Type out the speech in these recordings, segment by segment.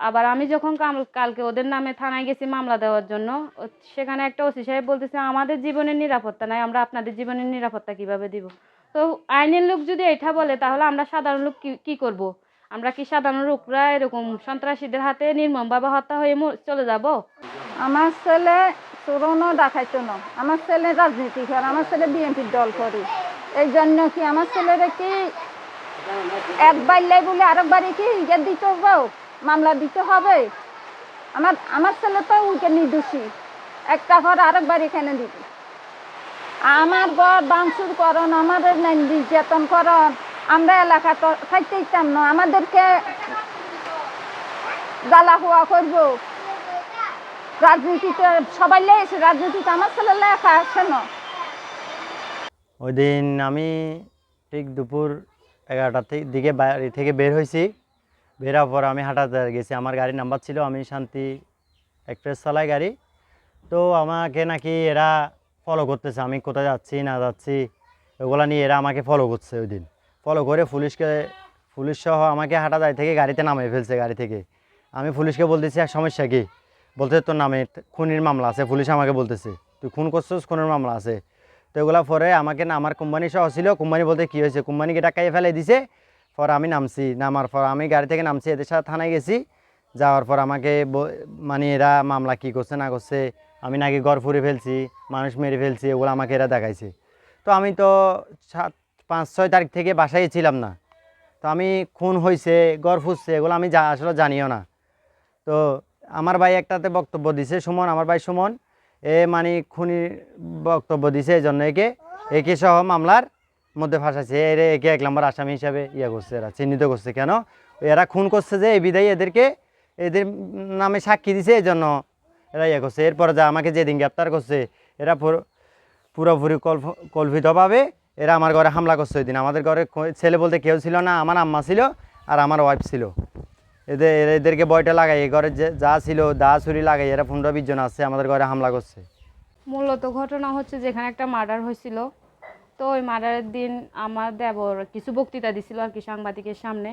আবার আমি যখন কালকে ওদের নামে থানায় গেছি মামলা দেওয়ার জন্য, সেখানে একটা ওসি সাহেব বলতেছে আমাদের জীবনের নিরাপত্তা নাই, আমরা আপনাদের জীবনের নিরাপত্তা কিভাবে দিব। তো আইনের লোক যদি এটা বলে তাহলে আমরা সাধারণ লোক কি করব? আমরা কি সাধারণ লোকরা এরকম সন্ত্রাসীদের হাতে নির্মমভাবে হত্যা হয়ে চলে যাব? আমার ছেলে চোরনো ডাকাইতো না, আমার ছেলে রাজনীতি করে, আমার ছেলে বিএনপির দল করে। এই জন্য কি আমার ছেলেরা কি একবার বলে আরেকবারই কি ইয়ে দিতে হবে, মামলা দিতে হবে? আমার ছেলে তো উইকে নির্দোষী, একটা ঘর আরেকবার এখানে দিবে। আমার ঘর বাংচুর করন, আমাদের নির্যাতন করন, আমরা এলাকা তো থাকতে ইচ্ছাম না, আমাদেরকে জ্বালা হুয়া করবো। রাজনীতিতে সবাই লেগেছে, রাজনীতিতে আমার ছেলে লেখা আসে না। ওই দিন আমি ঠিক দুপুর 11টার দিকে বাড়ি থেকে বের হয়েছি। বের হওয়ার পর আমি হাঁটাতে গেছি, আমার গাড়ির নাম্বার ছিল, আমি শান্তি এক্সপ্রেস চালাই গাড়ি। তো আমাকে নাকি এরা ফলো করতেছে, আমি কোথায় যাচ্ছি না যাচ্ছি ওগুলো নিয়ে এরা আমাকে ফলো করছে। ওই দিন ফলো করে পুলিশ সহ আমাকে হাঁটাদাই থেকে গাড়িতে নামিয়ে ফেলছে। গাড়ি থেকে আমি পুলিশকে বলতেছি এক সমস্যা কি, বলতে তোর নামে খুনির মামলা আছে। পুলিশ আমাকে বলতেছে তুই খুন করছিস, খুনের মামলা আছে। তো এগুলো পরে আমাকে না, আমার কোম্পানি সহ ছিল, কোম্পানি বলতে কী হয়েছে, কোম্পানিকে টাকাইয়ে ফেলে দিছে। পর আমি নামছি, নামার পর আমি গাড়ি থেকে নামছি, এদের সাথে থানায় গেছি। যাওয়ার পর আমাকে মানে এরা মামলা কী করছে না করছে, আমি নাকি ঘর ফুরে ফেলছি, মানুষ মেরে ফেলছি, ওগুলো আমাকে এরা দেখাইছে। তো আমি তো 5-6 তারিখ থেকে বাসায় ছিলাম না। তো আমি খুন হয়েছে, ঘর ফুসছে, এগুলো আমি আসলে জানিও না। তো আমার ভাই একটাতে বক্তব্য দিছে, সুমন, আমার ভাই সুমন, মানে খুনির বক্তব্য দিছে, এই জন্য একে সহ মামলার মধ্যে ফাঁসাইছে। একে 1 নম্বর আসামি হিসাবে করছে, এরা চিহ্নিত করছে। কেন? এরা খুন করছে যে এই বিদায়ী এদের নামে সাক্ষী দিছে, এই জন্য এরা করছে। এরপরে যা আমাকে যেদিন গ্রেপ্তার করছে, এরা পুরোপুরি কল্পিতভাবে এরা আমার ঘরে হামলা করছে। ওই দিন আমাদের ঘরে ছেলে বলতে কেউ ছিল না, আমার আম্মা ছিল আর আমার ওয়াইফ ছিল। এদেরকে বয়টা লাগাই, এই ঘরে যা ছিল দা ছুরি লাগাই, এরা 15-20 জন আছে, আমাদের ঘরে হামলা করছে। মূলত ঘটনা হচ্ছে যেখানে একটা মার্ডার হয়েছিল, তো ওই মার্ডারের দিন আমার দেবর কিছু বক্তৃতা দিছিল আর কি সাংবাদিকের সামনে।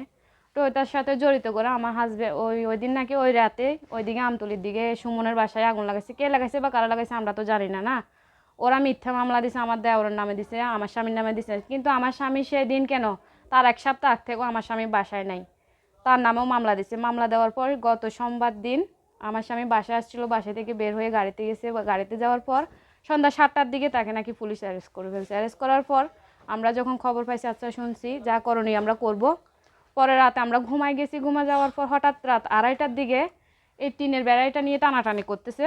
তো ওইটার সাথে জড়িত করে আমার হাজব্যান্ড ওই দিন নাকি ওই রাতে ওইদিকে আমতলির দিকে সুমনের বাসায় আগুন লাগাইছে। কে লাগাইছে বা কারা লাগাইছে আমরা তো জানি না। ওরা মিথ্যা মামলা দিছে, আমার দেওরের নামে দিছে, আমার স্বামীর নামে দিছে। কিন্তু আমার স্বামী সেই দিন কেন, তার 1 সপ্তাহ আগ থেকেও আমার স্বামী বাসায় নাই, তার নামেও মামলা দিছে। মামলা দেওয়ার পর গত সোমবার দিন আমার স্বামী বাসায় আসছিল, বাসা থেকে বের হয়ে গাড়িতে গেছে। গাড়িতে যাওয়ার পর সন্ধ্যা 7টার দিকে তাকে নাকি পুলিশ অ্যারেস্ট করে ফেলছে। অ্যারেস্ট করার পর আমরা যখন খবর পাইছি, আচ্ছা শুনছি, যা করণীয় আমরা করব। পরে রাতে আমরা ঘুমাই গেছি। ঘুমা যাওয়ার পর হঠাৎ রাত 2:30টার দিকে এই টিনের বেড়াইটা নিয়ে টানাটানি করতেছে,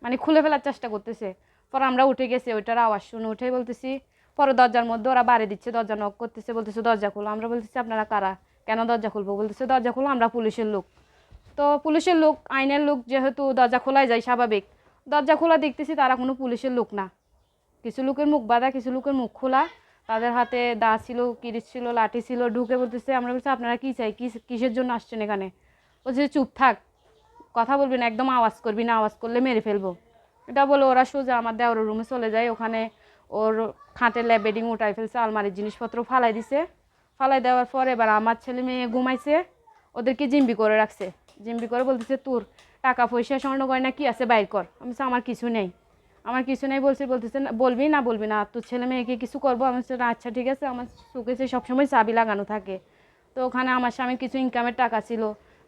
মানে খুলে ফেলার চেষ্টা করতেছে। পরে আমরা উঠে গেছি, ওইটার আওয়াজ শুনে উঠে বলতেছি, পরে দরজার মধ্যে ওরা বাড়ি দিচ্ছে, দরজা নক করতেছে, বলতেছে দরজা খুলো। আমরা বলতেছি আপনারা কারা, কেন দরজা খুলবো? বলতেছে দরজা খুলো, আমরা পুলিশের লোক। তো পুলিশের লোক, আইনের লোক যেহেতু দরজা খোলাই যায় স্বাভাবিক। দরজা খোলা দেখতেছি তারা কোনো পুলিশের লোক না, কিছু লোকের মুখ বাঁধা, কিছু লোকের মুখ খোলা, তাদের হাতে দা ছিল, কিরিচ ছিল, লাঠি ছিল। ঢুকে বলতেছে, আমরা বলছি আপনারা কী চাই, কিসের জন্য আসছেন এখানে? বলছে চুপ থাক, কথা বলবি না, একদম আওয়াজ করবি না, আওয়াজ করলে মেরে ফেলবো। এটা বলে ওরা সোজা আমার দেওরের রুমে চলে যায়। ওখানে ওর খাটের বেডিং উঠাই ফেলছে, আলমারির জিনিসপত্র ফালাই দিছে। ফালাই দেওয়ার পর এবার আমার ছেলে মেয়ে ঘুমাইছে, ওদেরকে জিম্বি করে রাখছে। জিম্বি করে বলতেছে তোর টাকা পয়সা স্বর্ণ গয়না কি আছে বাইর কর। আমি বলছি আমার কিছু নেই, আমার কিছু নেই বলতেছে বলবি না তোর ছেলে মেয়েকে কিছু করবো। আমি বলছি আচ্ছা ঠিক আছে। আমার সুকেসে সবসময় চাবি লাগানো থাকে। তো ওখানে আমার স্বামীর কিছু ইনকামের টাকা ছিল,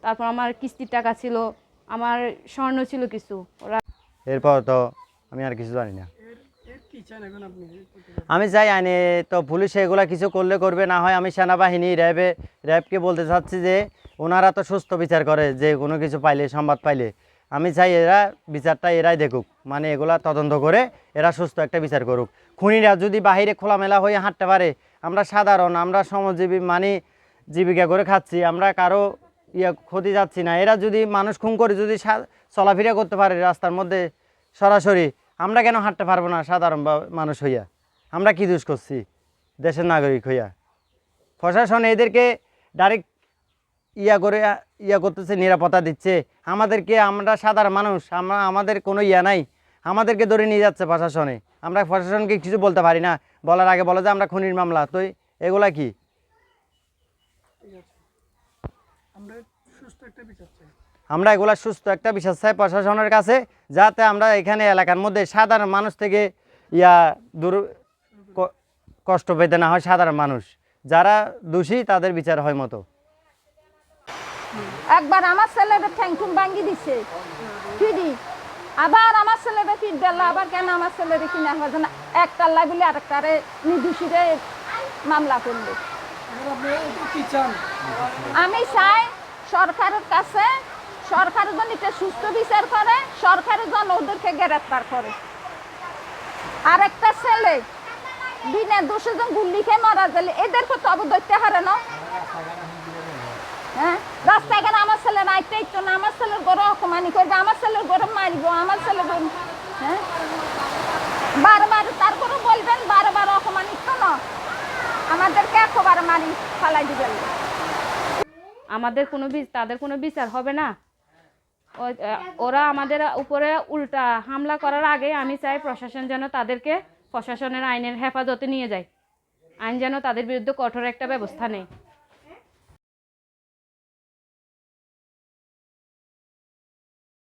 তারপর আমার কিস্তির টাকা ছিল, আমার স্বর্ণ ছিল কিছু। ওরা এরপর তো আমি আর কিছু জানি না। আমি চাই আইনে তো পুলিশ এগুলা কিছু করলে করবে, না হয় আমি সেনাবাহিনী র্যাবকে বলতে চাচ্ছি যে ওনারা তো সুস্থ বিচার করে, যে কোনো কিছু পাইলে, সংবাদ পাইলে। আমি চাই এরা বিচারটা এরাই দেখুক, মানে এগুলা তদন্ত করে এরা সুস্থ একটা বিচার করুক। খুনিরা যদি বাহিরে খোলামেলা হয়ে হাঁটতে পারে, আমরা সাধারণ, আমরা শ্রমজীবী, মানে জীবিকা করে খাচ্ছি, আমরা কারো ক্ষতি যাচ্ছি না। এরা যদি মানুষ খুন করে যদি চলাফেরা করতে পারে রাস্তার মধ্যে সরাসরি, আমরা কেন হাঁটতে পারবো না সাধারণ মানুষ হইয়া? আমরা কি দোষ করছি দেশের নাগরিক হইয়া? প্রশাসন এদেরকে ডাইরেক্ট করতেছে, নিরাপত্তা দিচ্ছে আমাদেরকে। আমরা সাধারণ মানুষ, আমাদের কোনো নাই, আমাদেরকে ধরে নিয়ে যাচ্ছে প্রশাসনে। আমরা প্রশাসনকে কিছু বলতে পারি না, বলার আগে বলে যে আমরা খুনির মামলা। তো এগুলা কি? আমরা সুস্থ একটা বিচার চাই। আমরা এগুলা সুস্থ একটা বিশ্বাস চাই প্রশাসনের কাছে, যাতে আমরা এখানে এলাকার মধ্যে সাধারণ মানুষ থেকে কষ্ট পেতে না হয় সাধারণ মানুষ, যারা দোষী তাদের বিচার হয় মতো। একবার আমার ছেলের ঠ্যাংঠুম ভাঙ্গি দিছে ফিরি, আবার আমার ছেলেরে ফিট দিল, আবার কেন আমার ছেলেরে কিনা হয় না একটা লাই বলে আরেকটারে নির্দোষীরে মামলা করলো। আমি চাই সরকারের কাছে, সরকারের জন্য এটা সুস্থ বিচার করে, সরকারের জন্য ওদেরকে গ্রেফতার করে। আর একটা ছেলে বিনা দোষে যখন গুল্লি খেয়ে মারা গেলে এদেরকে তো অবদৈত্যে হারে না। হ্যাঁ, রাস্তায় কেন আমার ছেলের আইতে ইচ্ছ না, আমার ছেলের গরু অপমানি করবে, আমার ছেলের গরু মারিব, আমার ছেলের গরু, হ্যাঁ বারবার তারপরে বলবেন বারবার অপমানিত না, আমাদেরকে একবারে মারি ফালাই দিবেন। আমাদের তাদের কোনো বিচার হবে না। ওরা আমাদের উপরে উল্টা হামলা করার আগে আমি চাই প্রশাসন যেন তাদেরকে প্রশাসনের আইনের হেফাজতে নিয়ে যায়, আইন যেন তাদের বিরুদ্ধে কঠোর একটা ব্যবস্থা নেয়।